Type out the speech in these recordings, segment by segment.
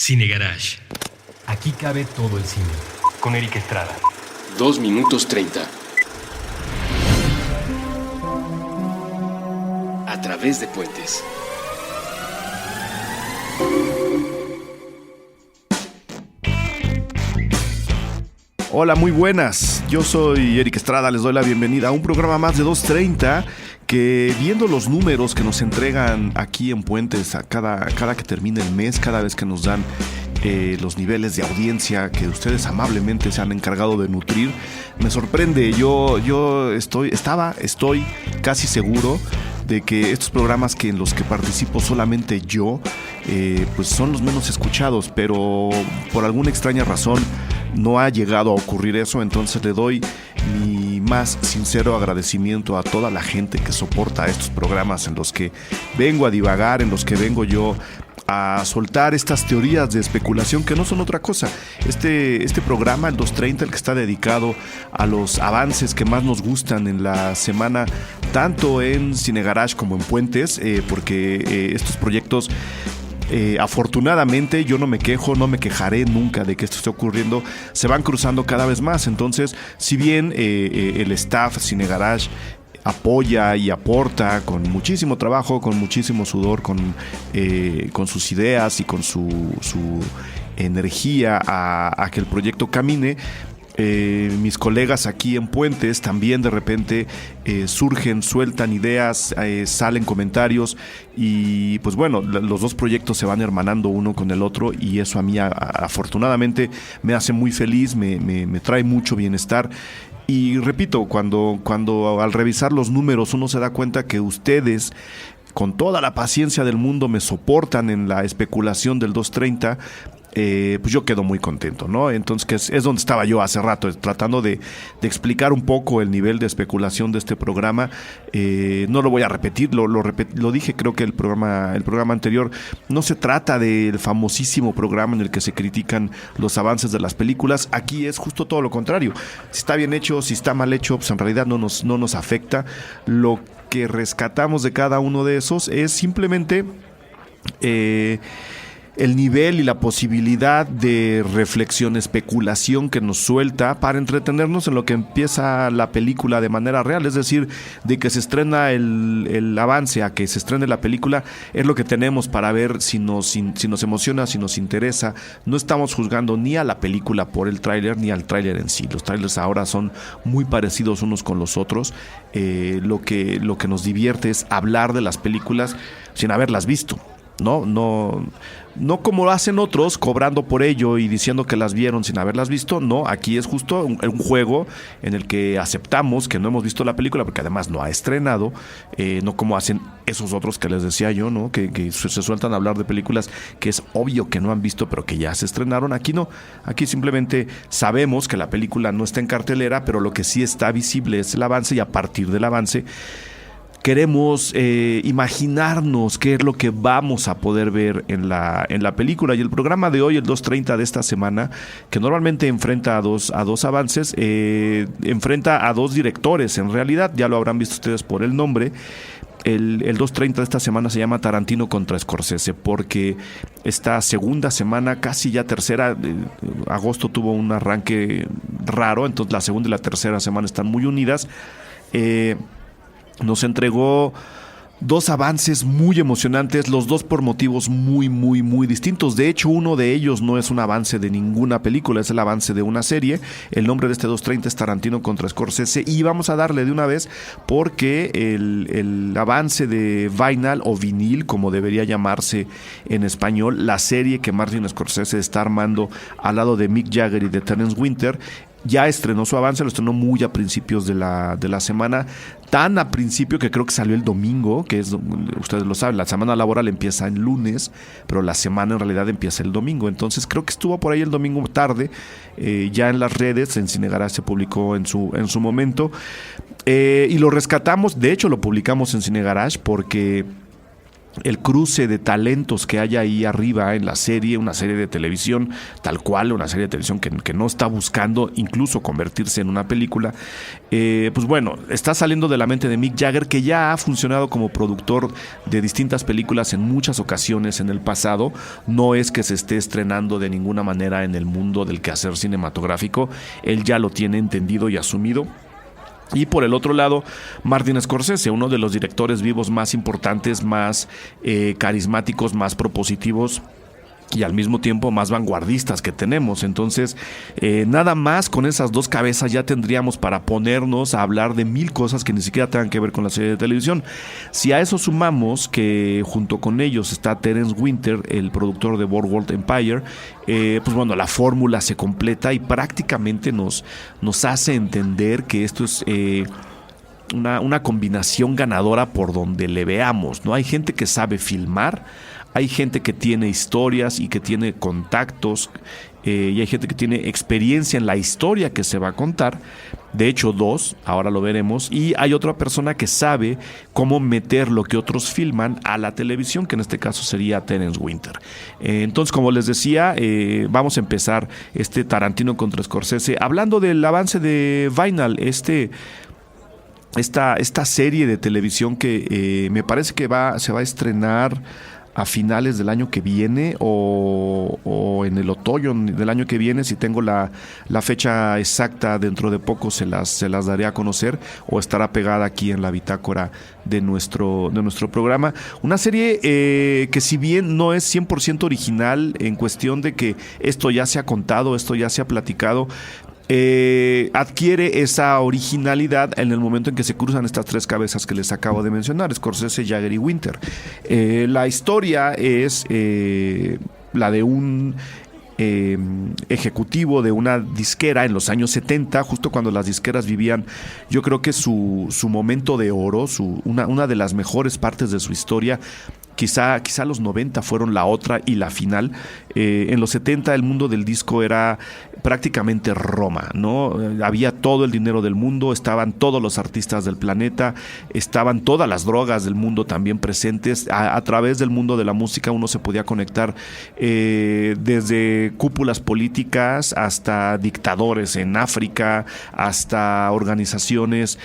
Cine Garage. Aquí cabe todo el cine. Con Eric Estrada. 2 minutos 30. A través de puentes. Hola, muy buenas. Yo soy Eric Estrada, les doy la bienvenida a un programa más de 230 que, viendo los números que nos entregan aquí en Puentes a cada que termina el mes, cada vez que nos dan los niveles de audiencia que ustedes amablemente se han encargado de nutrir, me sorprende. Yo estoy casi seguro de que estos programas en los que participo solamente yo, pues son los menos escuchados, pero por alguna extraña razón no ha llegado a ocurrir eso. Entonces le doy mi más sincero agradecimiento a toda la gente que soporta estos programas en los que vengo a divagar, en los que vengo yo a soltar estas teorías de especulación que no son otra cosa. Este programa, el 230, el que está dedicado a los avances que más nos gustan en la semana, tanto en Cine Garage como en Puentes, porque estos proyectos, afortunadamente, yo no me quejo, no me quejaré nunca de que esto esté ocurriendo, se van cruzando cada vez más. Entonces, si bien el staff Cine Garage apoya y aporta con muchísimo trabajo, con muchísimo sudor, con sus ideas y con su energía a que el proyecto camine, mis colegas aquí en Puentes también de repente surgen, sueltan ideas, salen comentarios y pues bueno, los dos proyectos se van hermanando uno con el otro y eso a mí afortunadamente me hace muy feliz, me trae mucho bienestar. Y repito, cuando al revisar los números uno se da cuenta que ustedes, con toda la paciencia del mundo, me soportan en la especulación del 230, pues yo quedo muy contento, ¿no? Entonces, que es donde estaba yo hace rato, tratando de explicar un poco el nivel de especulación de este programa. No lo voy a repetir, lo dije, creo que el programa anterior. No se trata del famosísimo programa en el que se critican los avances de las películas. Aquí es justo todo lo contrario. Si está bien hecho, si está mal hecho, pues en realidad no nos afecta. Lo que rescatamos de cada uno de esos es simplemente el nivel y la posibilidad de reflexión, especulación que nos suelta para entretenernos en lo que empieza la película de manera real. Es decir, de que se estrena el avance a que se estrene la película, es lo que tenemos para ver si nos emociona, si nos interesa. No estamos juzgando ni a la película por el tráiler ni al tráiler en sí. Los tráilers ahora son muy parecidos unos con los otros. Lo que nos divierte es hablar de las películas sin haberlas visto. No como lo hacen otros, cobrando por ello y diciendo que las vieron sin haberlas visto. No, aquí es justo un juego en el que aceptamos que no hemos visto la película, porque además no ha estrenado, no como hacen esos otros que les decía yo, ¿no? Que se sueltan a hablar de películas que es obvio que no han visto, pero que ya se estrenaron. Aquí no, aquí simplemente sabemos que la película no está en cartelera, pero lo que sí está visible es el avance, y a partir del avance queremos imaginarnos qué es lo que vamos a poder ver en la película. Y el programa de hoy, el 230 de esta semana, que normalmente enfrenta a dos avances, enfrenta a dos directores. En realidad, ya lo habrán visto ustedes por el nombre. El 230 de esta semana se llama Tarantino contra Scorsese, porque esta segunda semana, casi ya tercera, agosto tuvo un arranque raro, entonces la segunda y la tercera semana están muy unidas. Nos entregó dos avances muy emocionantes, los dos por motivos muy, muy, muy distintos. De hecho, uno de ellos no es un avance de ninguna película, es el avance de una serie. El nombre de este 230 es Tarantino contra Scorsese, y vamos a darle de una vez porque el avance de Vinyl, o Vinil, como debería llamarse en español, la serie que Martin Scorsese está armando al lado de Mick Jagger y de Terence Winter, ya estrenó su avance, lo estrenó muy a principios de la semana, tan a principio que creo que salió el domingo, que es, ustedes lo saben, la semana laboral empieza el lunes, pero la semana en realidad empieza el domingo. Entonces creo que estuvo por ahí el domingo tarde, ya en las redes, en Cine Garage se publicó en su momento, y lo rescatamos. De hecho lo publicamos en Cine Garage porque el cruce de talentos que hay ahí arriba en la serie, una serie de televisión tal cual, una serie de televisión que no está buscando incluso convertirse en una película, pues bueno, está saliendo de la mente de Mick Jagger, que ya ha funcionado como productor de distintas películas en muchas ocasiones en el pasado. No es que se esté estrenando de ninguna manera en el mundo del quehacer cinematográfico, él ya lo tiene entendido y asumido. Y por el otro lado, Martin Scorsese, uno de los directores vivos más importantes, más carismáticos, más propositivos y al mismo tiempo más vanguardistas que tenemos. Entonces, nada más con esas dos cabezas ya tendríamos para ponernos a hablar de mil cosas que ni siquiera tengan que ver con la serie de televisión. Si a eso sumamos que junto con ellos está Terence Winter, el productor de Boardwalk Empire, pues bueno, la fórmula se completa y prácticamente nos hace entender que esto es una combinación ganadora por donde le veamos, ¿no? Hay gente que sabe filmar, hay gente que tiene historias y que tiene contactos, y hay gente que tiene experiencia en la historia que se va a contar. De hecho, dos, ahora lo veremos. Y hay otra persona que sabe cómo meter lo que otros filman a la televisión, que en este caso sería Terence Winter. Entonces, como les decía, vamos a empezar este Tarantino contra Scorsese hablando del avance de Vinyl, esta serie de televisión que me parece que se va a estrenar a finales del año que viene o en el otoño del año que viene. Si tengo la fecha exacta dentro de poco se las daré a conocer, o estará pegada aquí en la bitácora de nuestro programa. Una serie que, si bien no es 100% original en cuestión de que esto ya se ha contado, esto ya se ha platicado, adquiere esa originalidad en el momento en que se cruzan estas tres cabezas que les acabo de mencionar, Scorsese, Jagger y Winter. La historia es la de un ejecutivo de una disquera en los años 70, justo cuando las disqueras vivían, yo creo que su momento de oro, una de las mejores partes de su historia. Quizá los 90 fueron la otra y la final. En los 70 el mundo del disco era prácticamente Roma, ¿no? Había todo el dinero del mundo, estaban todos los artistas del planeta, estaban todas las drogas del mundo también presentes. A través del mundo de la música uno se podía conectar desde cúpulas políticas hasta dictadores en África, hasta organizaciones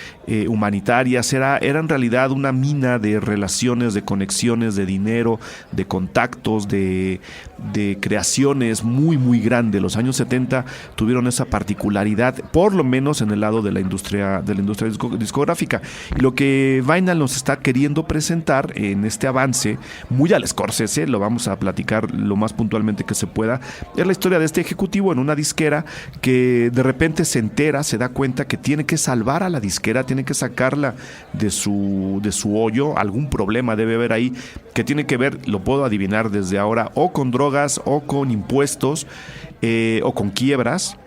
humanitarias. Era en realidad una mina de relaciones, de conexiones, de dinero, de contactos, de creaciones muy muy grande. Los años 70 tuvieron esa particularidad, por lo menos en el lado de la industria discográfica. Y lo que Vinyl nos está queriendo presentar en este avance, muy al Scorsese, lo vamos a platicar lo más puntualmente que se pueda, es la historia de este ejecutivo en una disquera que de repente se entera, se da cuenta que tiene que salvar a la disquera, tiene que sacarla de su hoyo. Algún problema debe haber ahí que tiene que ver, lo puedo adivinar desde ahora, o con drogas, o con impuestos, o con quiebras.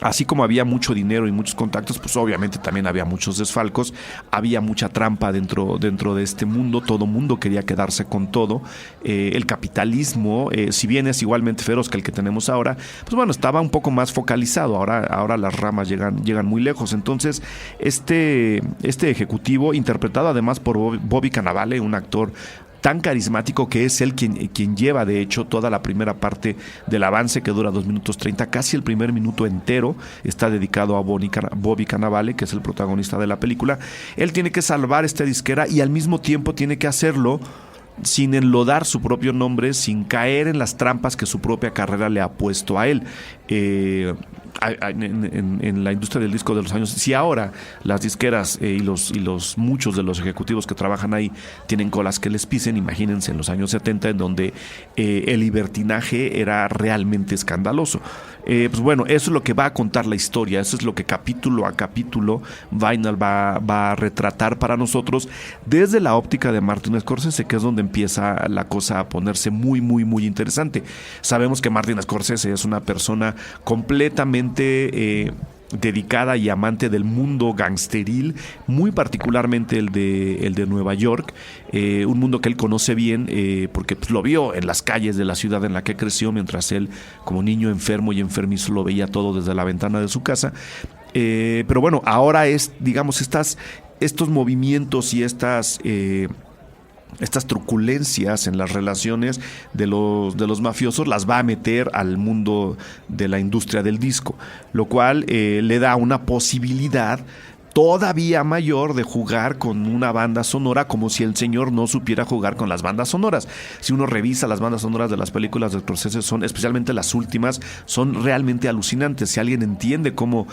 Así como había mucho dinero y muchos contactos, pues obviamente también había muchos desfalcos, había mucha trampa dentro de este mundo. Todo mundo quería quedarse con todo. El capitalismo, si bien es igualmente feroz que el que tenemos ahora, pues bueno, estaba un poco más focalizado. Ahora las ramas llegan muy lejos. Entonces, este ejecutivo, interpretado además por Bobby Cannavale, un actor tan carismático que es él quien lleva de hecho toda la primera parte del avance, que dura 2 minutos 30, casi el primer minuto entero está dedicado a Bobby Cannavale, que es el protagonista de la película. Él tiene que salvar esta disquera y al mismo tiempo tiene que hacerlo sin enlodar su propio nombre, sin caer en las trampas que su propia carrera le ha puesto a él. En la industria del disco de los años, si ahora las disqueras y los muchos de los ejecutivos que trabajan ahí tienen colas que les pisen, imagínense en los años 70, en donde el libertinaje era realmente escandaloso. Pues bueno, eso es lo que va a contar la historia, eso es lo que capítulo a capítulo Vinyl va a retratar para nosotros desde la óptica de Martin Scorsese, que es donde empieza la cosa a ponerse muy muy muy interesante. Sabemos que Martin Scorsese es una persona completamente dedicada y amante del mundo gangsteril, muy particularmente el de Nueva York, un mundo que él conoce bien porque pues, lo vio en las calles de la ciudad en la que creció, mientras él como niño enfermo y enfermizo lo veía todo desde la ventana de su casa. Pero bueno, ahora es, digamos, estos movimientos y estas estas truculencias en las relaciones de los mafiosos las va a meter al mundo de la industria del disco, lo cual le da una posibilidad todavía mayor de jugar con una banda sonora como si el señor no supiera jugar con las bandas sonoras. Si uno revisa las bandas sonoras de las películas de Scorsese, especialmente las últimas, son realmente alucinantes. Si alguien entiende cómo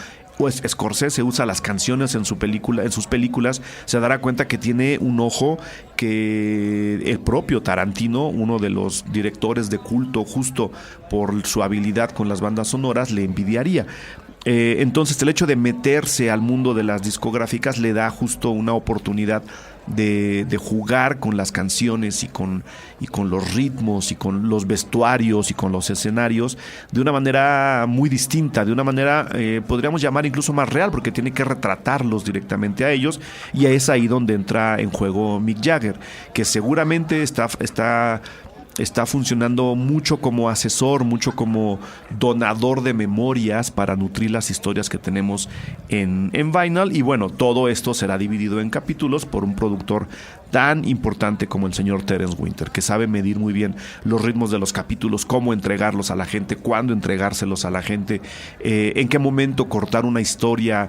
Scorsese usa las canciones en sus películas, se dará cuenta que tiene un ojo que el propio Tarantino, uno de los directores de culto justo por su habilidad con las bandas sonoras, le envidiaría. Entonces el hecho de meterse al mundo de las discográficas le da justo una oportunidad de jugar con las canciones y con los ritmos y con los vestuarios y con los escenarios de una manera muy distinta, de una manera podríamos llamar incluso más real, porque tiene que retratarlos directamente a ellos, y es ahí donde entra en juego Mick Jagger, que seguramente está funcionando mucho como asesor, mucho como donador de memorias para nutrir las historias que tenemos en Vinyl. Y bueno, todo esto será dividido en capítulos por un productor tan importante como el señor Terence Winter, que sabe medir muy bien los ritmos de los capítulos, cómo entregarlos a la gente, cuándo entregárselos a la gente, en qué momento cortar una historia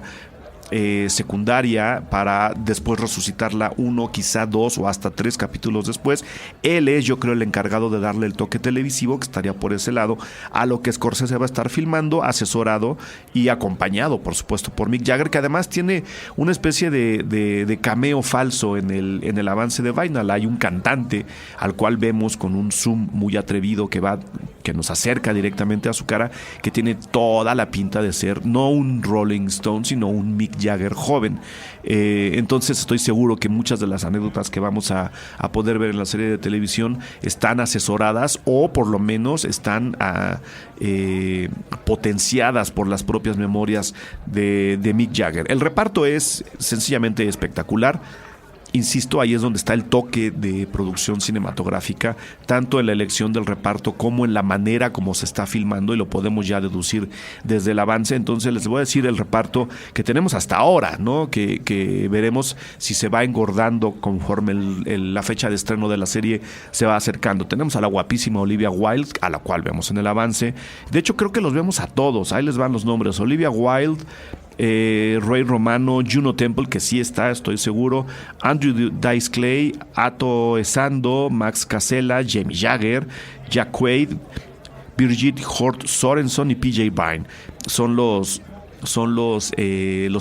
secundaria para después resucitarla 1, quizá 2 o hasta 3 capítulos después. Él es, yo creo, el encargado de darle el toque televisivo, que estaría por ese lado, a lo que Scorsese va a estar filmando, asesorado y acompañado, por supuesto, por Mick Jagger, que además tiene una especie de cameo falso en el avance de Vinyl. Hay un cantante al cual vemos con un zoom muy atrevido que nos acerca directamente a su cara, que tiene toda la pinta de ser no un Rolling Stone, sino un Mick Jagger joven. Entonces estoy seguro que muchas de las anécdotas que vamos a poder ver en la serie de televisión están asesoradas, o por lo menos están potenciadas por las propias memorias de Mick Jagger. El reparto es sencillamente espectacular. Insisto, ahí es donde está el toque de producción cinematográfica, tanto en la elección del reparto como en la manera como se está filmando, y lo podemos ya deducir desde el avance. Entonces les voy a decir el reparto que tenemos hasta ahora, ¿no? Que veremos si se va engordando conforme la fecha de estreno de la serie se va acercando. Tenemos a la guapísima Olivia Wilde, a la cual vemos en el avance. De hecho, creo que los vemos a todos. Ahí les van los nombres: Olivia Wilde, Ray Romano, Juno Temple, que sí está, estoy seguro, Andrew Dice Clay, Ato Esando, Max Casella, Jamie Jagger, Jack Quaid, Birgit Hort Sorenson y PJ Vine. Son los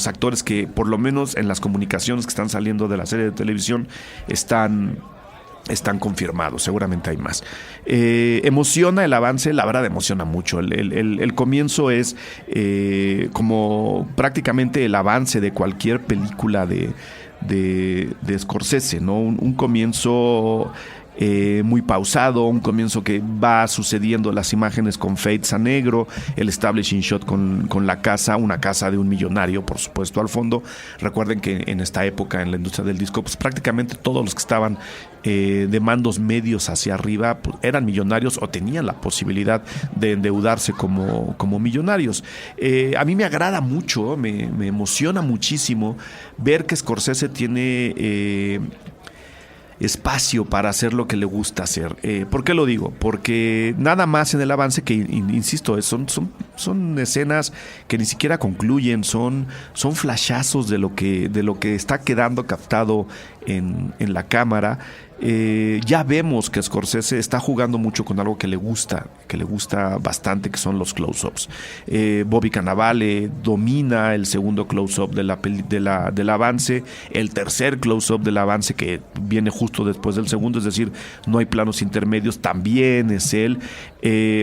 actores que, por lo menos en las comunicaciones que están saliendo de la serie de televisión, están confirmados. Seguramente hay más. Emociona el avance, la verdad emociona mucho. El comienzo es como prácticamente el avance de cualquier película de Scorsese, ¿no? Un comienzo muy pausado, un comienzo que va sucediendo las imágenes con fades a negro, el establishing shot con la casa, una casa de un millonario, por supuesto, al fondo. Recuerden que en esta época, en la industria del disco, pues prácticamente todos los que estaban de mandos medios hacia arriba pues, eran millonarios o tenían la posibilidad de endeudarse como millonarios. A mí me agrada mucho, me emociona muchísimo ver que Scorsese tiene espacio para hacer lo que le gusta hacer. ¿Por qué lo digo? Porque nada más en el avance, que insisto, son escenas que ni siquiera concluyen, son flashazos de lo que está quedando captado en la cámara. Ya vemos que Scorsese está jugando mucho con algo que le gusta bastante, que son los close-ups. Bobby Cannavale domina el segundo close-up del avance, el tercer close-up del avance, que viene justo después del segundo, es decir, no hay planos intermedios, también es él.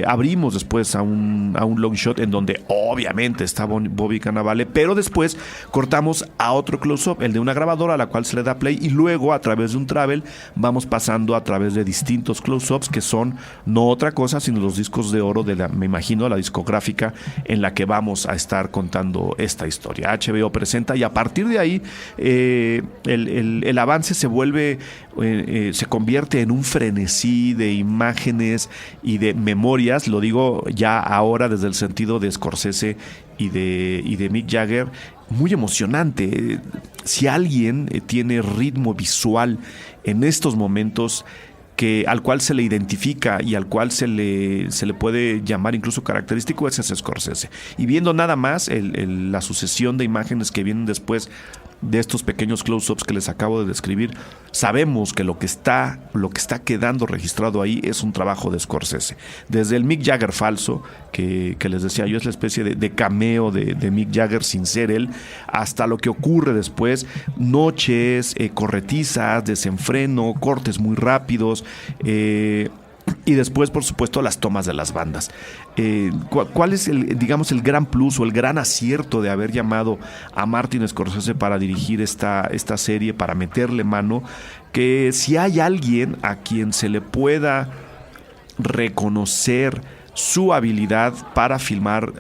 Abrimos después a un long shot en donde obviamente está Bobby Cannavale, pero después cortamos a otro close-up, el de una grabadora a la cual se le da play, y luego a través de un travel vamos pasando a través de distintos close-ups que son no otra cosa sino los discos de oro me imagino, la discográfica en la que vamos a estar contando esta historia. HBO presenta, y a partir de ahí el avance se convierte en un frenesí de imágenes y de memorias. Lo digo ya ahora desde el sentido de Scorsese y de Mick Jagger. muy emocionante. Si alguien tiene ritmo visual en estos momentos al cual se le identifica y al cual se le puede llamar incluso característico, ese es Scorsese. Y viendo nada más la sucesión de imágenes que vienen después de estos pequeños close-ups que les acabo de describir, sabemos que lo que está quedando registrado ahí es un trabajo de Scorsese. Desde el Mick Jagger falso, que les decía yo, es la especie de cameo de Mick Jagger sin ser él, hasta lo que ocurre después, noches, corretizas, desenfreno, cortes muy rápidos, y después, por supuesto, las tomas de las bandas. ¿Cuál es el gran plus o el gran acierto de haber llamado a Martin Scorsese para dirigir esta serie, para meterle mano? Que si hay alguien a quien se le pueda reconocer su habilidad para filmar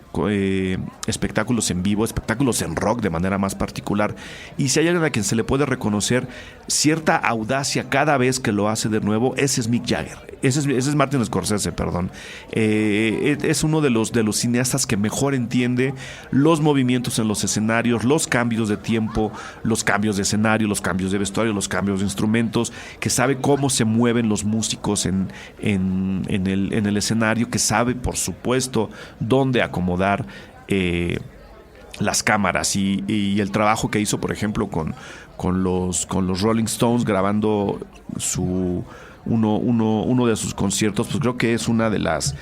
espectáculos en vivo, espectáculos en rock de manera más particular, y si hay alguien a quien se le puede reconocer cierta audacia cada vez que lo hace de nuevo, ese es Mick Jagger. Ese es Martin Scorsese, perdón. Es uno de los cineastas que mejor entiende los movimientos en los escenarios, los cambios de tiempo, los cambios de escenario, los cambios de vestuario, los cambios de instrumentos, que sabe cómo se mueven los músicos en el escenario, que sabe, por supuesto, dónde acomodar las cámaras y el trabajo que hizo, por ejemplo, con los Rolling Stones grabando uno de sus conciertos, pues creo que es una de las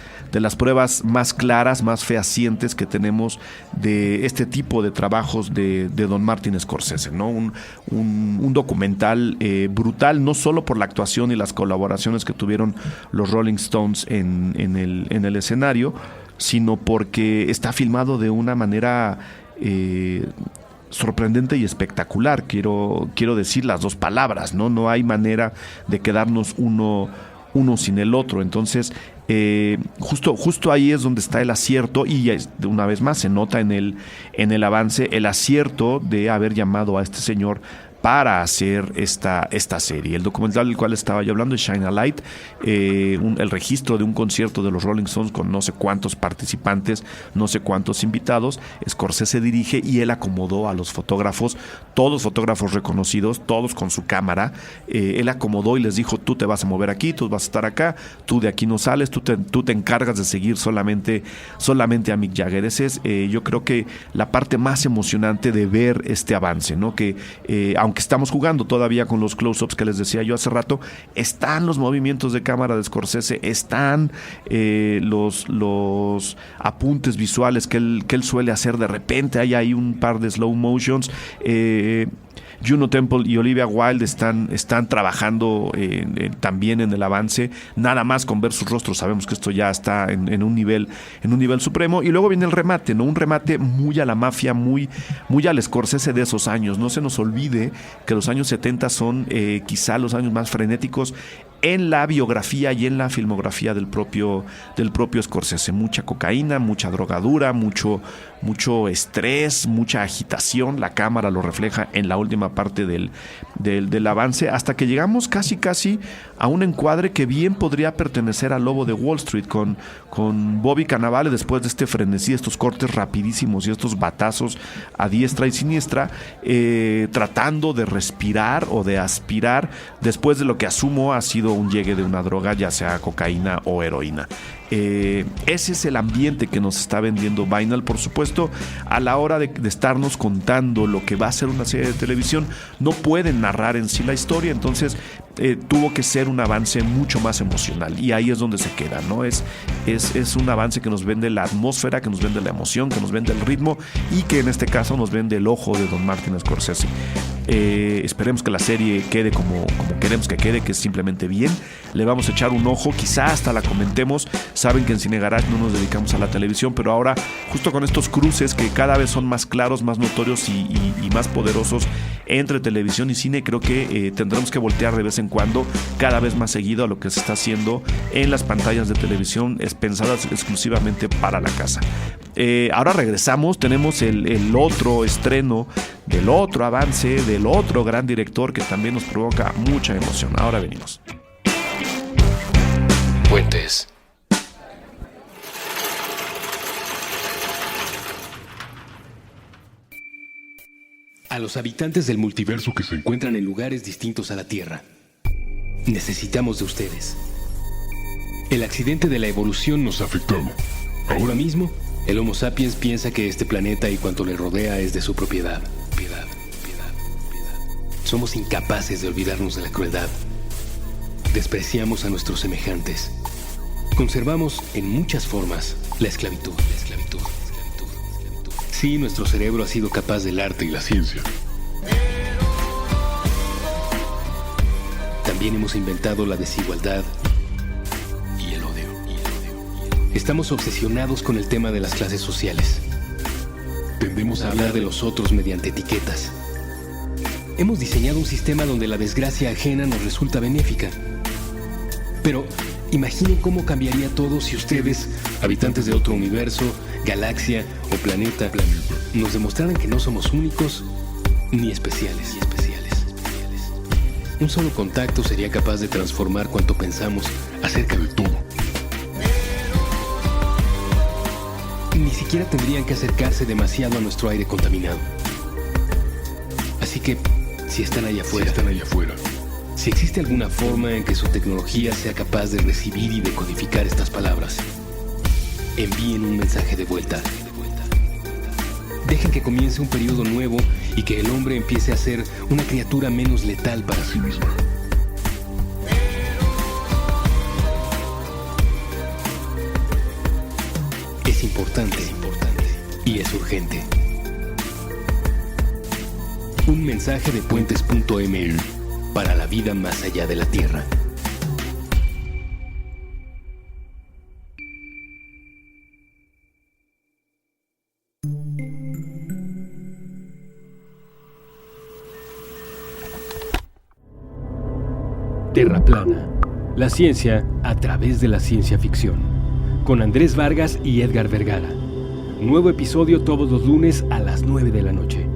pruebas más claras, más fehacientes que tenemos de este tipo de trabajos de don Martin Scorsese, ¿no? Un documental brutal, no solo por la actuación y las colaboraciones que tuvieron los Rolling Stones en el escenario, sino porque está filmado de una manera sorprendente y espectacular. Quiero decir las dos palabras, ¿no? No hay manera de quedarnos uno sin el otro. Entonces, justo ahí es donde está el acierto, y una vez más se nota en el avance el acierto de haber llamado a este señor para hacer esta serie. El documental del cual estaba yo hablando es Shine a Light, el registro de un concierto de los Rolling Stones con no sé cuántos participantes, no sé cuántos invitados. Scorsese dirige y él acomodó a los fotógrafos, todos fotógrafos reconocidos, todos con su cámara. Él acomodó y les dijo: tú te vas a mover aquí, tú vas a estar acá, tú de aquí no sales, tú te encargas de seguir solamente a Mick Jagger. Ese es, yo creo que la parte más emocionante de ver este avance, ¿no? Que aunque estamos jugando todavía con los close-ups que les decía yo hace rato, están los movimientos de cámara de Scorsese, están los apuntes visuales que él suele hacer. De repente hay ahí un par de slow motions. Juno Temple y Olivia Wilde están trabajando también en el avance. Nada más con ver sus rostros sabemos que esto ya está en un nivel supremo. Y luego viene el remate, ¿no? Un remate muy a la mafia, muy al Scorsese de esos años. No se nos olvide que los años 70 son quizá los años más frenéticos en la biografía y en la filmografía del propio Scorsese. Mucha cocaína, mucha drogadura, mucho estrés, mucha agitación. La cámara lo refleja en la última parte del avance, hasta que llegamos casi a un encuadre que bien podría pertenecer al Lobo de Wall Street, con Bobby Cannavale, después de este frenesí, estos cortes rapidísimos y estos batazos a diestra y siniestra, tratando de respirar o de aspirar después de lo que asumo ha sido un llegue de una droga, ya sea cocaína o heroína. Ese es el ambiente que nos está vendiendo Vinyl. Por supuesto, a la hora de estarnos contando lo que va a ser una serie de televisión, no pueden narrar en sí la historia, entonces tuvo que ser un avance mucho más emocional, y ahí es donde se queda, ¿no? Es un avance que nos vende la atmósfera, que nos vende la emoción, que nos vende el ritmo, y que en este caso nos vende el ojo de don Martin Scorsese. Esperemos que la serie quede como queremos que quede, que es simplemente bien. Le vamos a echar un ojo, quizá hasta la comentemos. Saben que en Cine Garage no nos dedicamos a la televisión, pero ahora, justo con estos cruces que cada vez son más claros, más notorios y más poderosos entre televisión y cine, creo que tendremos que voltear de vez en cuando, cada vez más seguido, a lo que se está haciendo en las pantallas de televisión pensadas exclusivamente para la casa. Ahora regresamos, tenemos el otro estreno del otro avance, del otro gran director que también nos provoca mucha emoción. Ahora venimos. Puentes. A los habitantes del multiverso que se encuentran en lugares distintos a la Tierra. Necesitamos de ustedes. El accidente de la evolución nos ha afectado. Ahora mismo, el Homo sapiens piensa que este planeta y cuanto le rodea es de su propiedad. Somos incapaces de olvidarnos de la crueldad. Despreciamos a nuestros semejantes. Conservamos en muchas formas la esclavitud. Sí, nuestro cerebro ha sido capaz del arte y la ciencia. También hemos inventado la desigualdad y el odio. Estamos obsesionados con el tema de las clases sociales. Tendemos a hablar de los otros mediante etiquetas. Hemos diseñado un sistema donde la desgracia ajena nos resulta benéfica. Pero imaginen cómo cambiaría todo si ustedes, habitantes de otro universo, galaxia o planeta, nos demostraran que no somos únicos ni especiales. Un solo contacto sería capaz de transformar cuanto pensamos acerca de todo. Ni siquiera tendrían que acercarse demasiado a nuestro aire contaminado. Así que, si están allá afuera, si existe alguna forma en que su tecnología sea capaz de recibir y decodificar estas palabras, envíen un mensaje de vuelta. Dejen que comience un periodo nuevo y que el hombre empiece a ser una criatura menos letal para sí misma. Es importante y es urgente. Un mensaje de puentes.ml para la vida más allá de la Tierra. Terra Plana. La ciencia a través de la ciencia ficción. Con Andrés Vargas y Edgar Vergara. Nuevo episodio todos los lunes a las 9 de la noche.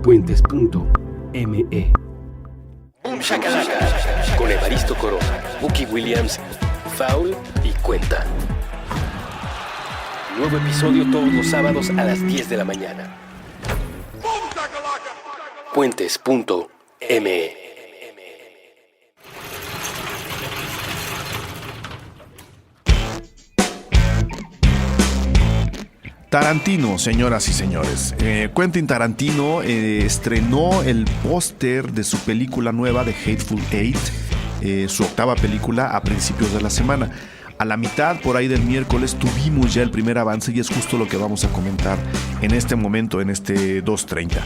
Puentes.me. Boom Shakalaka. Con Evaristo Corona, Bucky Williams, Faul y Cuenta. Nuevo episodio todos los sábados a las 10 de la mañana. Puentes.me. Tarantino, señoras y señores. Quentin Tarantino estrenó el póster de su película nueva de Hateful Eight, su octava película, a principios de la semana. A la mitad, por ahí del miércoles, tuvimos ya el primer avance y es justo lo que vamos a comentar en este momento, en este 2:30.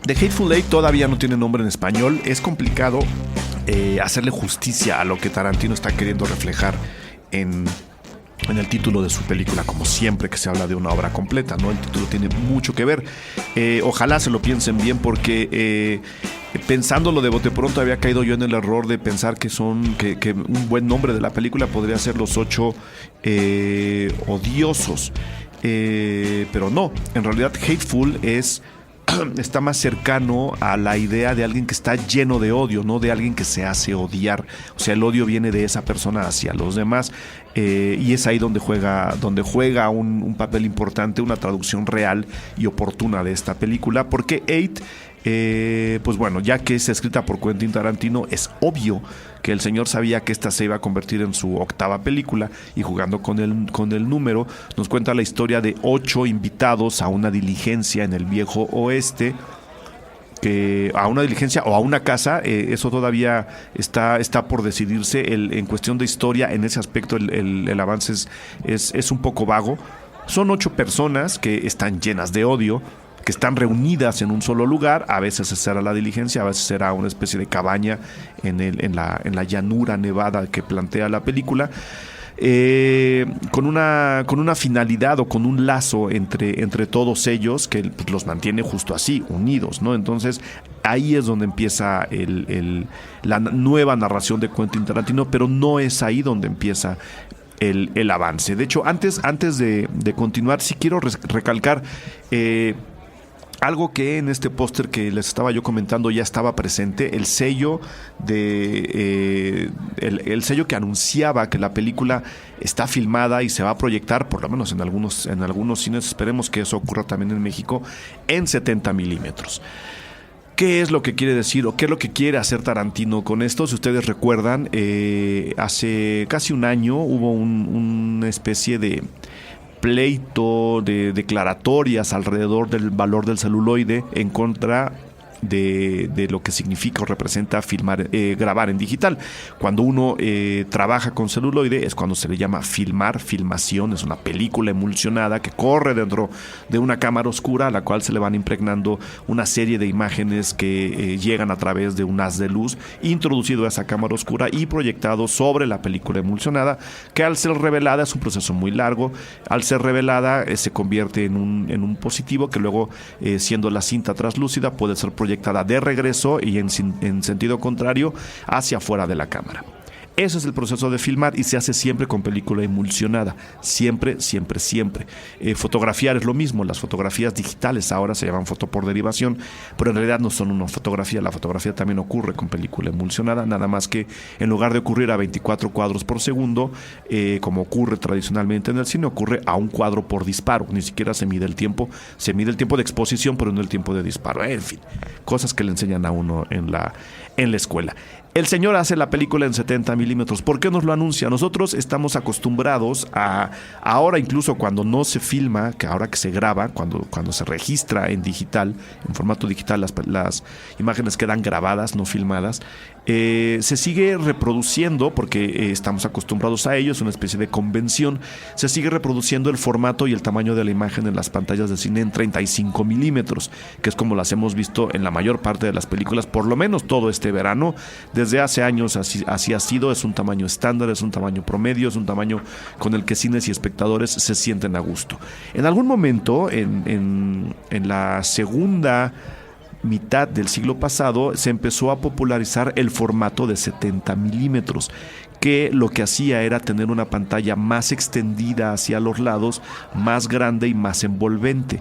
The Hateful Eight todavía no tiene nombre en español. Es complicado hacerle justicia a lo que Tarantino está queriendo reflejar en el título de su película, como siempre que se habla de una obra completa, ¿no? El título tiene mucho que ver. Ojalá se lo piensen bien, porque pensándolo de bote pronto había caído yo en el error de pensar que un buen nombre de la película podría ser Los Ocho Odiosos. Pero no, en realidad Hateful está más cercano a la idea de alguien que está lleno de odio, no de alguien que se hace odiar. O sea, el odio viene de esa persona hacia los demás, y es ahí donde juega un papel importante, una traducción real y oportuna de esta película, porque Eight, pues bueno, ya que es escrita por Quentin Tarantino, es obvio que el señor sabía que esta se iba a convertir en su octava película, y jugando con el número, nos cuenta la historia de 8 invitados a una diligencia en el viejo oeste, a una diligencia o a una casa. Eso todavía está por decidirse. En cuestión de historia, en ese aspecto el avance es un poco vago. Son 8 personas que están llenas de odio, que están reunidas en un solo lugar. A veces será la diligencia, a veces será una especie de cabaña en la llanura nevada que plantea la película, con una finalidad o con un lazo entre todos ellos que los mantiene justo así, unidos, ¿no? Entonces ahí es donde empieza la nueva narración de Quentin Tarantino, pero no es ahí donde empieza el avance. De hecho, antes de continuar, sí quiero recalcar Algo que en este póster que les estaba yo comentando ya estaba presente, el sello el sello que anunciaba que la película está filmada y se va a proyectar, por lo menos en algunos cines, esperemos que eso ocurra también en México, en 70 milímetros. ¿Qué es lo que quiere decir o qué es lo que quiere hacer Tarantino con esto? Si ustedes recuerdan, hace casi un año hubo una especie de pleito, de declaratorias alrededor del valor del celuloide en contra de lo que significa o representa grabar en digital. Cuando uno trabaja con celuloide es cuando se le llama filmación, es una película emulsionada que corre dentro de una cámara oscura a la cual se le van impregnando una serie de imágenes que llegan a través de un haz de luz introducido a esa cámara oscura y proyectado sobre la película emulsionada, que al ser revelada es un proceso muy largo. Al ser revelada se convierte en un positivo que luego, siendo la cinta translúcida, puede ser proyectada de regreso y en sentido contrario hacia afuera de la cámara. Ese es el proceso de filmar y se hace siempre con película emulsionada. Siempre. Fotografiar es lo mismo. Las fotografías digitales ahora se llaman foto por derivación, pero en realidad no son una fotografía. La fotografía también ocurre con película emulsionada, nada más que en lugar de ocurrir a 24 cuadros por segundo, como ocurre tradicionalmente en el cine, ocurre a un cuadro por disparo. Ni siquiera se mide el tiempo. Se mide el tiempo de exposición, pero no el tiempo de disparo. En fin, cosas que le enseñan a uno en la escuela. El señor hace la película en 70 milímetros. ¿Por qué nos lo anuncia? Nosotros estamos acostumbrados a, ahora incluso cuando no se filma, que ahora que se graba, cuando se registra en digital, en formato digital, las imágenes quedan grabadas, no filmadas, se sigue reproduciendo, porque estamos acostumbrados a ello, es una especie de convención, se sigue reproduciendo el formato y el tamaño de la imagen en las pantallas de cine en 35 milímetros, que es como las hemos visto en la mayor parte de las películas, por lo menos todo este verano. Desde hace años así ha sido, es un tamaño estándar, es un tamaño promedio, es un tamaño con el que cines y espectadores se sienten a gusto. En algún momento, en la segunda mitad del siglo pasado, se empezó a popularizar el formato de 70 milímetros, que lo que hacía era tener una pantalla más extendida hacia los lados, más grande y más envolvente.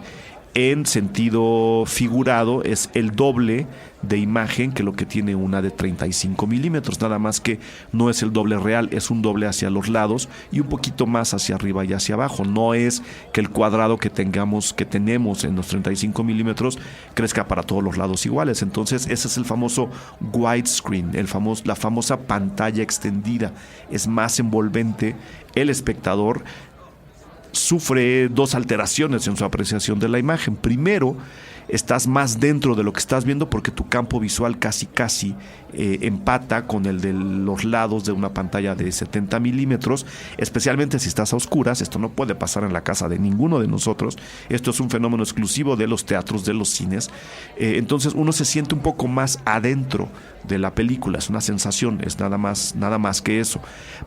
En sentido figurado es el doble de imagen que lo que tiene una de 35 milímetros, nada más que no es el doble real, es un doble hacia los lados y un poquito más hacia arriba y hacia abajo. No es que el cuadrado que tenemos en los 35 milímetros crezca para todos los lados iguales. Entonces ese es el famoso widescreen, la famosa pantalla extendida. Es más envolvente, el espectador sufre dos alteraciones en su apreciación de la imagen. Primero, estás más dentro de lo que estás viendo porque tu campo visual casi empata con el de los lados de una pantalla de 70 milímetros, especialmente si estás a oscuras. Esto no puede pasar en la casa de ninguno de nosotros. Esto es un fenómeno exclusivo de los teatros, de los cines. Entonces uno se siente un poco más adentro de la película, es una sensación, es nada más que eso.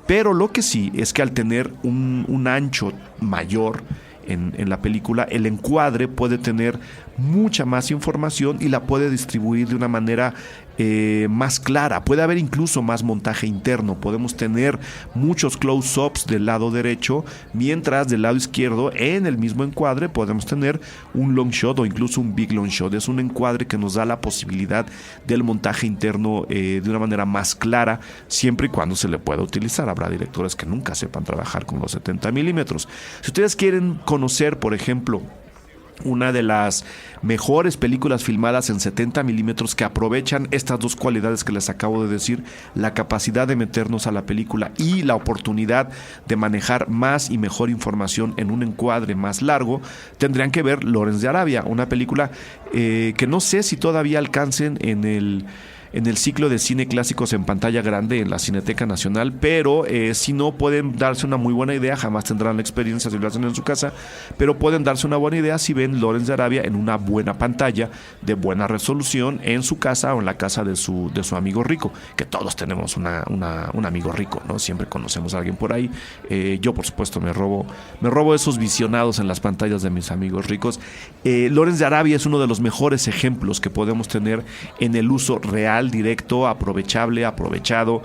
Pero lo que sí es que al tener un ancho mayor en la película, el encuadre puede tener mucha más información y la puede distribuir de una manera más clara. Puede haber incluso más montaje interno. Podemos tener muchos close-ups del lado derecho, mientras del lado izquierdo, en el mismo encuadre, podemos tener un long shot o incluso un big long shot. Es un encuadre que nos da la posibilidad del montaje interno de una manera más clara, siempre y cuando se le pueda utilizar. Habrá directores que nunca sepan trabajar con los 70 milímetros. Si ustedes quieren conocer, por ejemplo, una de las mejores películas filmadas en 70 milímetros que aprovechan estas dos cualidades que les acabo de decir, la capacidad de meternos a la película y la oportunidad de manejar más y mejor información en un encuadre más largo, tendrían que ver Lawrence de Arabia, una película que no sé si todavía alcancen en el ciclo de cine clásicos en pantalla grande en la Cineteca Nacional, pero si no, pueden darse una muy buena idea. Jamás tendrán la experiencia si lo hacen en su casa, pero pueden darse una buena idea si ven Lawrence de Arabia en una buena pantalla de buena resolución en su casa o en la casa de su amigo rico, que todos tenemos un amigo rico, ¿no? Siempre conocemos a alguien por ahí. Yo, por supuesto, me robo esos visionados en las pantallas de mis amigos ricos. Lawrence de Arabia es uno de los mejores ejemplos que podemos tener en el uso real real, directo, aprovechado,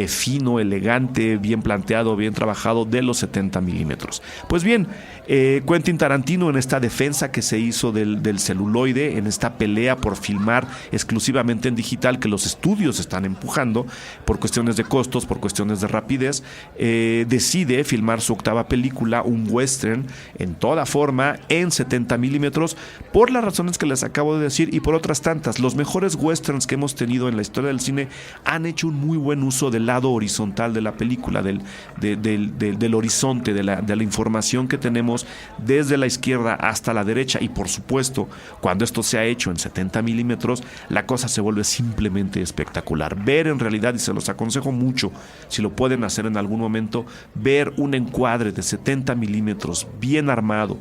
fino, elegante, bien planteado, bien trabajado de los 70 milímetros. Pues bien, Quentin Tarantino, en esta defensa que se hizo del celuloide, en esta pelea por filmar exclusivamente en digital que los estudios están empujando por cuestiones de costos, por cuestiones de rapidez, decide filmar su octava película, un western en toda forma, en 70 milímetros, por las razones que les acabo de decir y por otras tantas. Los mejores westerns que hemos tenido en la historia del cine han hecho un muy buen uso del lado horizontal de la película, del horizonte, de la información que tenemos desde la izquierda hasta la derecha. Y por supuesto, cuando esto se ha hecho en 70 milímetros, la cosa se vuelve simplemente espectacular. Ver en realidad, y se los aconsejo mucho, si lo pueden hacer en algún momento, ver un encuadre de 70 milímetros bien armado,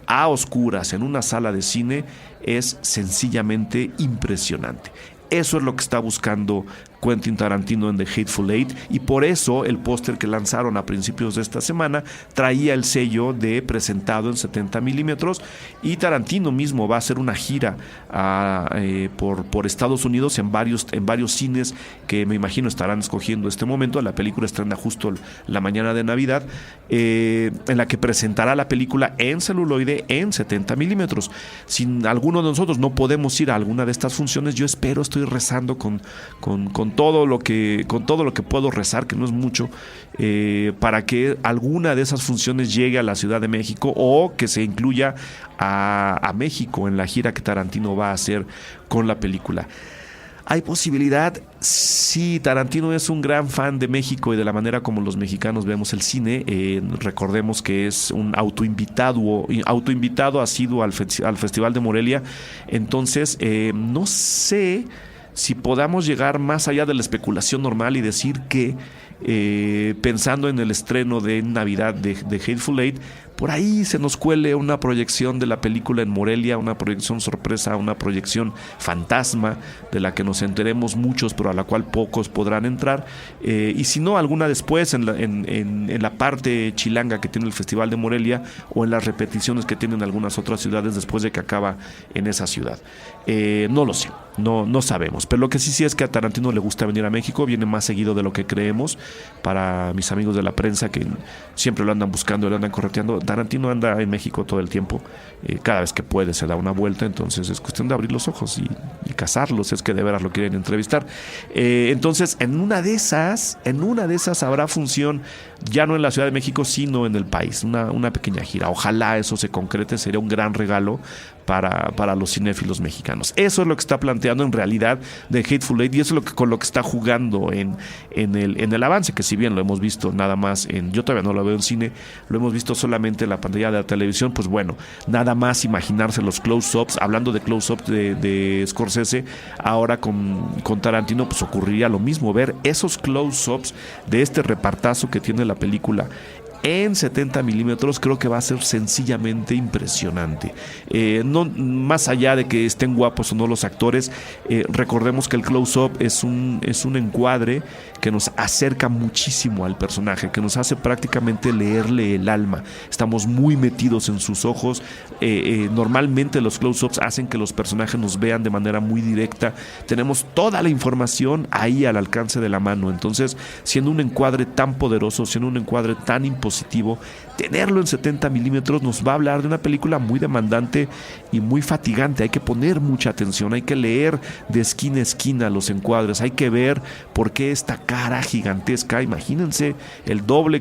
a oscuras, en una sala de cine, es sencillamente impresionante. Eso es lo que está buscando Quentin Tarantino en The Hateful Eight, y por eso el póster que lanzaron a principios de esta semana traía el sello de presentado en 70 milímetros, y Tarantino mismo va a hacer una gira por Estados Unidos en varios cines que me imagino estarán escogiendo este momento. La película estrena justo la mañana de Navidad, en la que presentará la película en celuloide en 70 milímetros. Si alguno de nosotros no podemos ir a alguna de estas funciones, yo estoy rezando con todo lo que puedo rezar, que no es mucho, para que alguna de esas funciones llegue a la Ciudad de México, o que se incluya a México en la gira que Tarantino va a hacer con la película. ¿Hay posibilidad? Sí, Tarantino es un gran fan de México y de la manera como los mexicanos vemos el cine. Recordemos que es un autoinvitado asiduo al Festival de Morelia. Entonces, no sé si podamos llegar más allá de la especulación normal y decir que, pensando en el estreno de Navidad de Hateful Eight, por ahí se nos cuele una proyección de la película en Morelia, una proyección sorpresa, una proyección fantasma de la que nos enteremos muchos, pero a la cual pocos podrán entrar, y si no, alguna después en la parte chilanga que tiene el Festival de Morelia, o en las repeticiones que tienen algunas otras ciudades después de que acaba en esa ciudad. No lo sé, no sabemos, pero lo que sí es que a Tarantino le gusta venir a México, viene más seguido de lo que creemos. Para mis amigos de la prensa que siempre lo andan buscando, lo andan correteando, Tarantino anda en México todo el tiempo, cada vez que puede se da una vuelta. Entonces es cuestión de abrir los ojos y cazarlos, es que de veras lo quieren entrevistar. Entonces en una de esas habrá función, ya no en la Ciudad de México, sino en el país, una pequeña gira. Ojalá eso se concrete, sería un gran regalo para los cinéfilos mexicanos. Eso es lo que está planteando en realidad de Hateful Eight, y eso es con lo que está jugando en el avance, que si bien lo hemos visto nada más yo todavía no lo veo en cine, lo hemos visto solamente en la pantalla de la televisión. Pues bueno, nada más imaginarse los close-ups, hablando de close-ups de Scorsese, ahora con Tarantino, pues ocurriría lo mismo, ver esos close-ups de este repartazo que tiene la película en 70 milímetros. Creo que va a ser sencillamente impresionante. No, más allá de que estén guapos o no los actores, recordemos que el close-up es un encuadre que nos acerca muchísimo al personaje, que nos hace prácticamente leerle el alma. Estamos muy metidos en sus ojos. Normalmente los close-ups hacen que los personajes nos vean de manera muy directa. Tenemos toda la información ahí al alcance de la mano. Entonces, siendo un encuadre tan poderoso, siendo un encuadre tan impositivo, tenerlo en 70 milímetros nos va a hablar de una película muy demandante y muy fatigante. Hay que poner mucha atención, hay que leer de esquina a esquina los encuadres, hay que ver por qué esta cara gigantesca, imagínense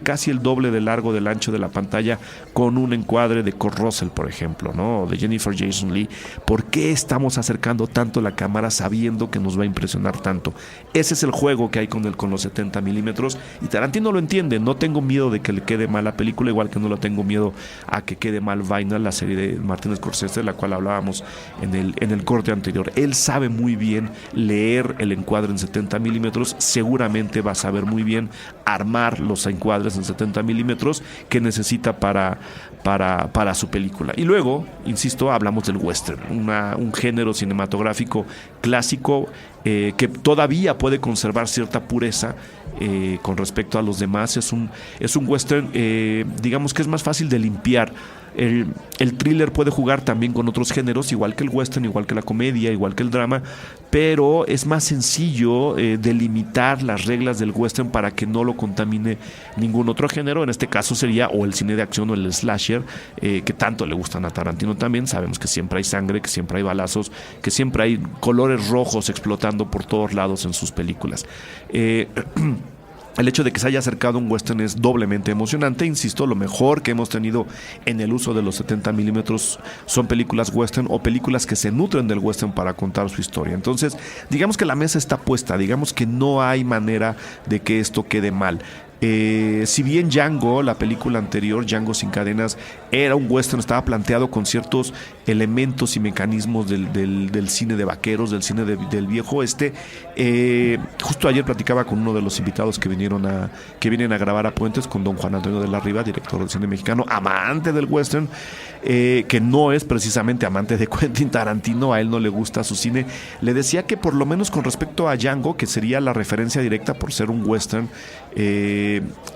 casi el doble de largo del ancho de la pantalla, con un encuadre de Kurt Russell, por ejemplo, ¿no? De Jennifer Jason Leigh. ¿Por qué estamos acercando tanto la cámara sabiendo que nos va a impresionar tanto? Ese es el juego que hay con los 70 milímetros, y Tarantino lo entiende. No tengo miedo de que le quede mal la película, igual que no lo tengo miedo a que quede mal Vinyl, la serie de Martin Scorsese, de la cual hablábamos en el corte anterior. Él sabe muy bien leer el encuadre en 70 milímetros, seguramente va a saber muy bien armar los encuadres en 70 milímetros que necesita para su película. Y luego, insisto, hablamos del western, un género cinematográfico clásico, que todavía puede conservar cierta pureza con respecto a los demás. Es un western, digamos que es más fácil de limpiar El thriller puede jugar también con otros géneros, igual que el western, igual que la comedia, igual que el drama, pero es más sencillo delimitar las reglas del western para que no lo contamine ningún otro género. En este caso sería o el cine de acción o el slasher, que tanto le gustan a Tarantino también. Sabemos que siempre hay sangre, que siempre hay balazos, que siempre hay colores rojos explotando por todos lados en sus películas. El hecho de que se haya acercado a un western es doblemente emocionante. Insisto, lo mejor que hemos tenido en el uso de los 70 milímetros son películas western o películas que se nutren del western para contar su historia. Entonces, digamos que la mesa está puesta, digamos que no hay manera de que esto quede mal. Si bien Django, la película anterior, Django sin cadenas, era un western, estaba planteado con ciertos elementos y mecanismos del cine de vaqueros, del cine del viejo oeste. Justo ayer platicaba con uno de los invitados que vienen a grabar a Puentes, con don Juan Antonio de la Riva, director del cine mexicano, amante del western, que no es precisamente amante de Quentin Tarantino, a él no le gusta su cine. Le decía que por lo menos con respecto a Django, que sería la referencia directa por ser un western,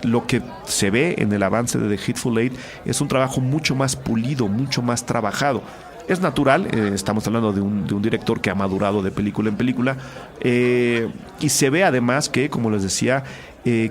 lo que se ve en el avance de The Hateful Eight es un trabajo mucho más pulido, mucho más trabajado. Es natural, estamos hablando de un director que ha madurado de película en película, y se ve además que, como les decía,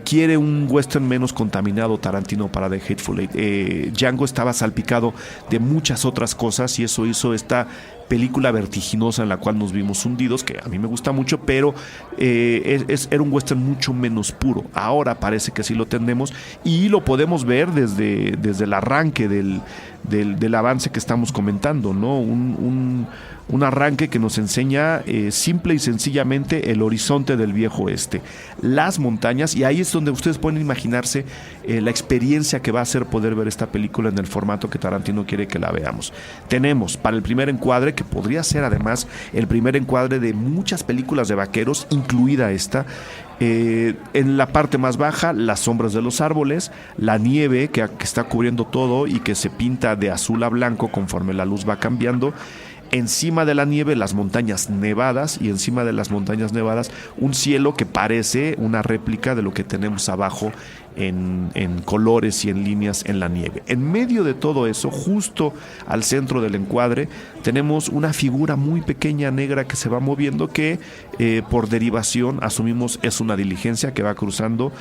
quiere un western menos contaminado Tarantino para The Hateful Eight. Django estaba salpicado de muchas otras cosas y eso hizo esta película vertiginosa en la cual nos vimos hundidos, que a mí me gusta mucho, pero era un western mucho menos puro. Ahora parece que sí lo tenemos y lo podemos ver desde el arranque del avance que estamos comentando, ¿no? Un arranque que nos enseña simple y sencillamente el horizonte del viejo oeste, las montañas, y ahí es donde ustedes pueden imaginarse la experiencia que va a ser poder ver esta película en el formato que Tarantino quiere que la veamos. Tenemos para el primer encuadre, que podría ser además el primer encuadre de muchas películas de vaqueros, incluida esta, en la parte más baja, las sombras de los árboles, la nieve que está cubriendo todo y que se pinta de azul a blanco conforme la luz va cambiando. Encima de la nieve, las montañas nevadas, y encima de las montañas nevadas, un cielo que parece una réplica de lo que tenemos abajo en colores y en líneas en la nieve. En medio de todo eso, justo al centro del encuadre, tenemos una figura muy pequeña negra que se va moviendo, que por derivación asumimos es una diligencia que va cruzando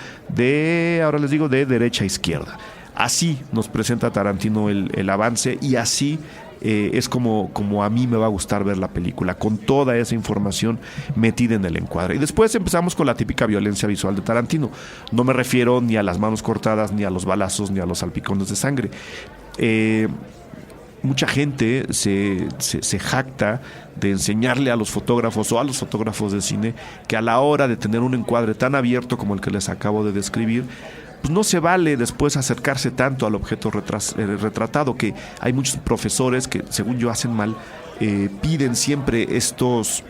ahora les digo, de derecha a izquierda. Así nos presenta Tarantino el avance, y así es como a mí me va a gustar ver la película, con toda esa información metida en el encuadre. Y después empezamos con la típica violencia visual de Tarantino. No me refiero ni a las manos cortadas, ni a los balazos, ni a los salpicones de sangre. Mucha gente se jacta de enseñarle a los fotógrafos o a los fotógrafos de cine que a la hora de tener un encuadre tan abierto como el que les acabo de describir, pues no se vale después acercarse tanto al objeto retratado, que hay muchos profesores que, según yo, hacen mal, piden siempre estos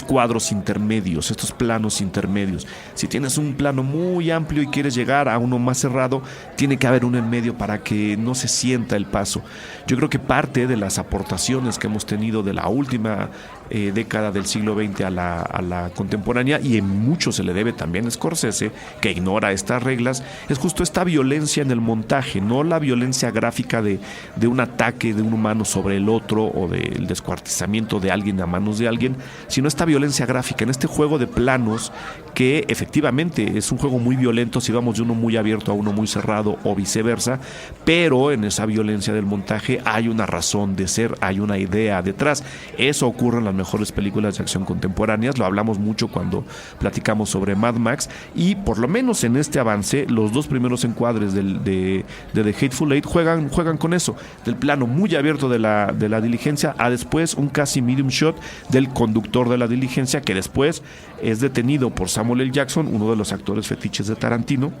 cuadros intermedios, estos planos intermedios. Si tienes un plano muy amplio y quieres llegar a uno más cerrado, tiene que haber uno en medio para que no se sienta el paso. Yo creo que parte de las aportaciones que hemos tenido de la última década del siglo XX a la contemporánea, y en mucho se le debe también a Scorsese, que ignora estas reglas, es justo esta violencia en el montaje, no la violencia gráfica de un ataque de un humano sobre el otro o del descuartizamiento de alguien a manos de alguien, sino esta violencia gráfica en este juego de planos, que efectivamente es un juego muy violento si vamos de uno muy abierto a uno muy cerrado o viceversa, pero en esa violencia del montaje hay una razón de ser, hay una idea detrás. Eso ocurre en las mejores películas de acción contemporáneas, lo hablamos mucho cuando platicamos sobre Mad Max, y por lo menos en este avance los dos primeros encuadres de The Hateful Eight juegan con eso, del plano muy abierto de la diligencia a después un casi medium shot del conductor de la diligencia, que después es detenido por Samuel L. Jackson, uno de los actores fetiches de Tarantino,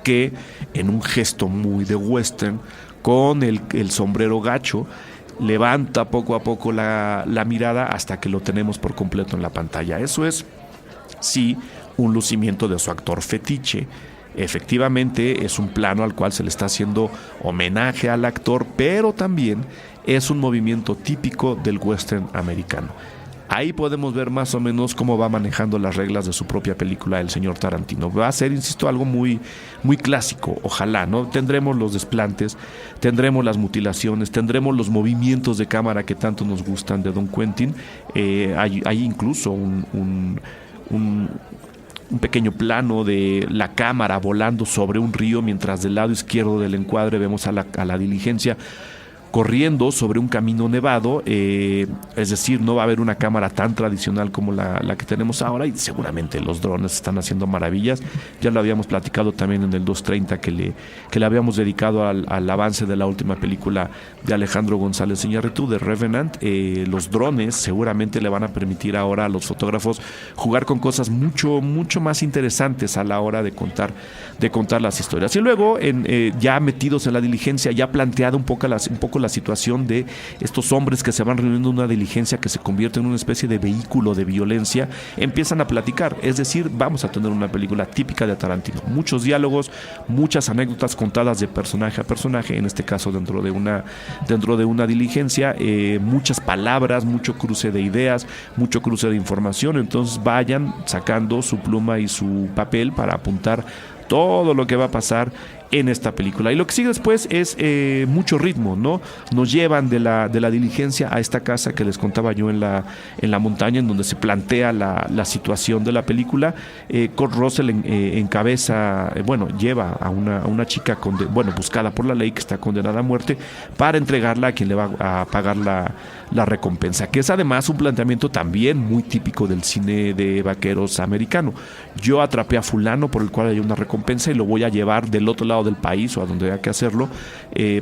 que en un gesto muy de western, con el sombrero gacho, levanta poco a poco la mirada hasta que lo tenemos por completo en la pantalla. Eso es, sí, un lucimiento de su actor fetiche. Efectivamente es un plano al cual se le está haciendo homenaje al actor, pero también es un movimiento típico del western americano. Ahí podemos ver más o menos cómo va manejando las reglas de su propia película el señor Tarantino. Va a ser, insisto, algo muy, muy clásico, ojalá, ¿no? Tendremos los desplantes, tendremos las mutilaciones, tendremos los movimientos de cámara que tanto nos gustan de Don Quentin. Hay incluso un pequeño plano de la cámara volando sobre un río, mientras del lado izquierdo del encuadre vemos a la diligencia corriendo sobre un camino nevado, es decir, no va a haber una cámara tan tradicional como la que tenemos ahora, y seguramente los drones están haciendo maravillas. Ya lo habíamos platicado también en el 230 que le habíamos dedicado al avance de la última película de Alejandro González Iñárritu, de Revenant. Los drones seguramente le van a permitir ahora a los fotógrafos jugar con cosas mucho, mucho más interesantes a la hora de contar las historias. Y luego, ya metidos en la diligencia, ya planteada un poco la situación de estos hombres que se van reuniendo en una diligencia que se convierte en una especie de vehículo de violencia, empiezan a platicar. Es decir, vamos a tener una película típica de Tarantino, muchos diálogos, muchas anécdotas contadas de personaje a personaje, en este caso dentro de una diligencia, muchas palabras, mucho cruce de ideas, mucho cruce de información. Entonces vayan sacando su pluma y su papel para apuntar todo lo que va a pasar en esta película. Y lo que sigue después es mucho ritmo, ¿no? Nos llevan de la diligencia a esta casa que les contaba yo en la montaña, en donde se plantea la situación de la película. Kurt Russell encabeza, lleva a una chica buscada por la ley, que está condenada a muerte, para entregarla a quien le va a pagar la recompensa, que es además un planteamiento también muy típico del cine de vaqueros americano. Yo atrapé a fulano por el cual hay una recompensa y lo voy a llevar del otro lado del país o a donde haya que hacerlo,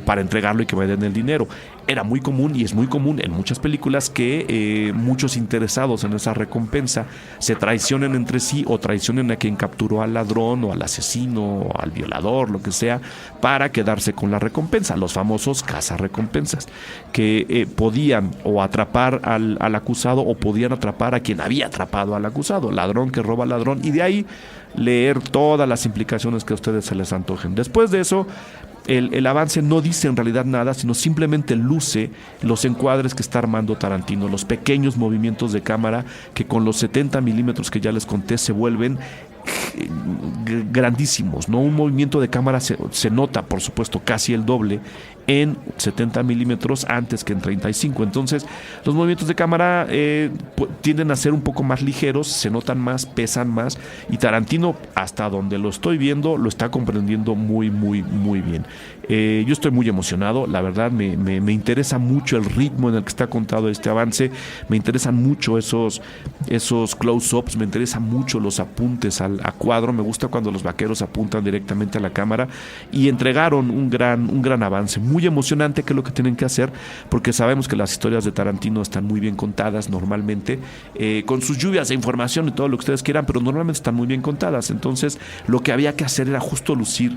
para entregarlo y que me den el dinero. Era muy común y es muy común en muchas películas que muchos interesados en esa recompensa se traicionen entre sí o traicionen a quien capturó al ladrón o al asesino o al violador, lo que sea, para quedarse con la recompensa, los famosos cazarrecompensas, que podían o atrapar al acusado o podían atrapar a quien había atrapado al acusado, ladrón que roba al ladrón, y de ahí leer todas las implicaciones que a ustedes se les antojen. Después de eso, el avance no dice en realidad nada, sino simplemente luce los encuadres que está armando Tarantino, los pequeños movimientos de cámara que con los 70 milímetros que ya les conté se vuelven grandísimos, ¿no? Un movimiento de cámara se nota, por supuesto, casi el doble en 70 milímetros antes que en 35. Entonces, los movimientos de cámara tienden a ser un poco más ligeros, se notan más, pesan más, y Tarantino, hasta donde lo estoy viendo, lo está comprendiendo muy, muy, muy bien. Yo estoy muy emocionado, la verdad, me interesa mucho el ritmo en el que está contado este avance, me interesan mucho esos close-ups, me interesan mucho los apuntes a cuadro, me gusta cuando los vaqueros apuntan directamente a la cámara, y entregaron un gran avance, muy emocionante, que es lo que tienen que hacer, porque sabemos que las historias de Tarantino están muy bien contadas normalmente, con sus lluvias de información y todo lo que ustedes quieran, pero normalmente están muy bien contadas. Entonces lo que había que hacer era justo lucir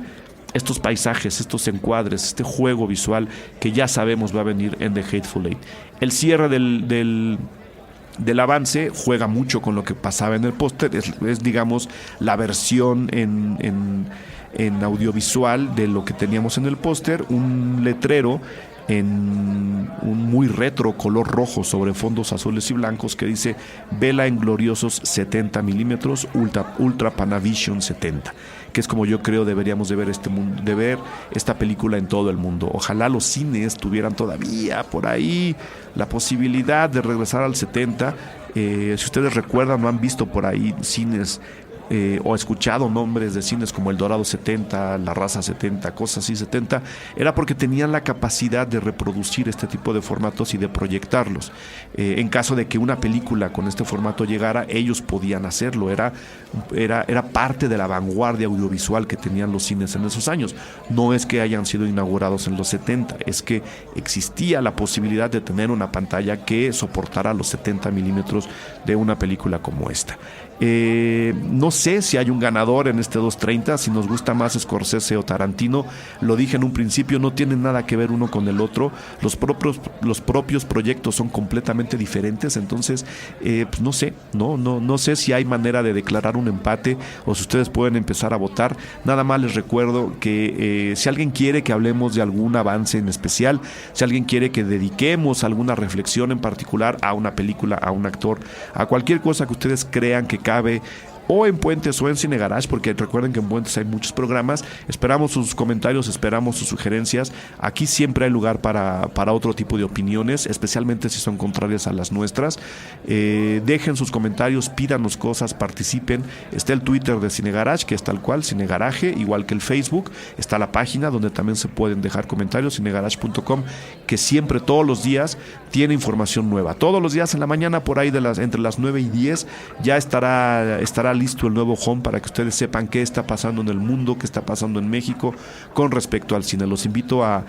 estos paisajes, estos encuadres, este juego visual que ya sabemos va a venir en The Hateful Eight. El cierre del avance juega mucho con lo que pasaba en el póster, es digamos la versión en audiovisual de lo que teníamos en el póster, un letrero en un muy retro color rojo sobre fondos azules y blancos que dice: vela en gloriosos 70 milímetros Ultra Panavision 70, que es como yo creo deberíamos de ver esta película en todo el mundo. Ojalá los cines tuvieran todavía por ahí la posibilidad de regresar al 70. Si ustedes recuerdan, no han visto por ahí cines o escuchado nombres de cines como El Dorado 70, La Raza 70, cosas así 70, era porque tenían la capacidad de reproducir este tipo de formatos y de proyectarlos. En caso de que una película con este formato llegara, ellos podían hacerlo. Era parte de la vanguardia audiovisual que tenían los cines en esos años. No es que hayan sido inaugurados en los 70, es que existía la posibilidad de tener una pantalla que soportara los 70 milímetros de una película como esta. No sé si hay un ganador en este 230, si nos gusta más Scorsese o Tarantino. Lo dije en un principio, no tienen nada que ver uno con el otro. Los propios proyectos son completamente diferentes. Entonces, pues no sé si hay manera de declarar un empate o si ustedes pueden empezar a votar. Nada más les recuerdo que si alguien quiere que hablemos de algún avance en especial, si alguien quiere que dediquemos alguna reflexión en particular a una película, a un actor, a cualquier cosa que ustedes crean que cabe, o en Puentes o en Cine Garage, porque recuerden que en Puentes hay muchos programas. Esperamos sus comentarios, esperamos sus sugerencias. Aquí siempre hay lugar para otro tipo de opiniones, especialmente si son contrarias a las nuestras. Dejen sus comentarios, pídanos cosas, participen. Está el Twitter de Cine Garage, que es tal cual, Cine Garage, igual que el Facebook. Está la página donde también se pueden dejar comentarios, cinegarage.com, que siempre, todos los días, tiene información nueva. Todos los días en la mañana, por ahí entre las 9 y 10, ya estará listo el nuevo home para que ustedes sepan qué está pasando en el mundo, qué está pasando en México con respecto al cine. Los invito a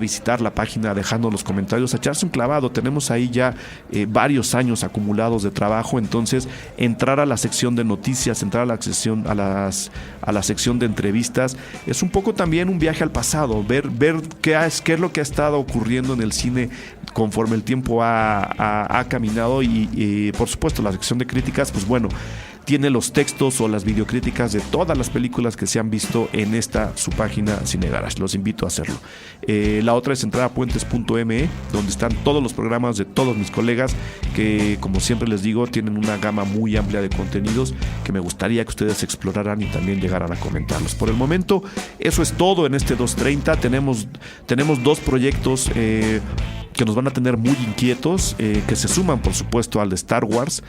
visitar la página, dejando los comentarios, a echarse un clavado. Tenemos ahí ya varios años acumulados de trabajo. Entonces, entrar a la sección de noticias, entrar a la sección a la sección de entrevistas, es un poco también un viaje al pasado, ver qué es lo que ha estado ocurriendo en el cine conforme el tiempo ha caminado. Y por supuesto, la sección de críticas, pues bueno, tiene los textos o las videocríticas de todas las películas que se han visto en su página Cine Garage. Los invito a hacerlo. La otra es entrar a puentes.me, donde están todos los programas de todos mis colegas, que, como siempre les digo, tienen una gama muy amplia de contenidos que me gustaría que ustedes exploraran y también llegaran a comentarlos. Por el momento, eso es todo en este 230. Tenemos dos proyectos que nos van a tener muy inquietos, que se suman, por supuesto, al de Star Wars,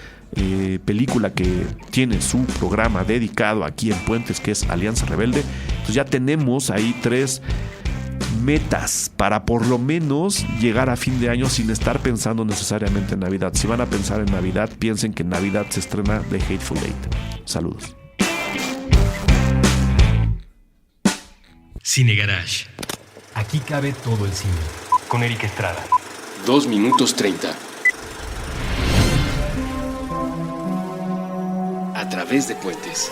película que tiene su programa dedicado aquí en Puentes, que es Alianza Rebelde. Entonces ya tenemos ahí 3 metas para por lo menos llegar a fin de año sin estar pensando necesariamente en Navidad. Si van a pensar en Navidad, piensen que en Navidad se estrena The Hateful Eight. Saludos. Cine Garage. Aquí cabe todo el cine. Con Eric Estrada. 2 minutos 30. A través de Puentes.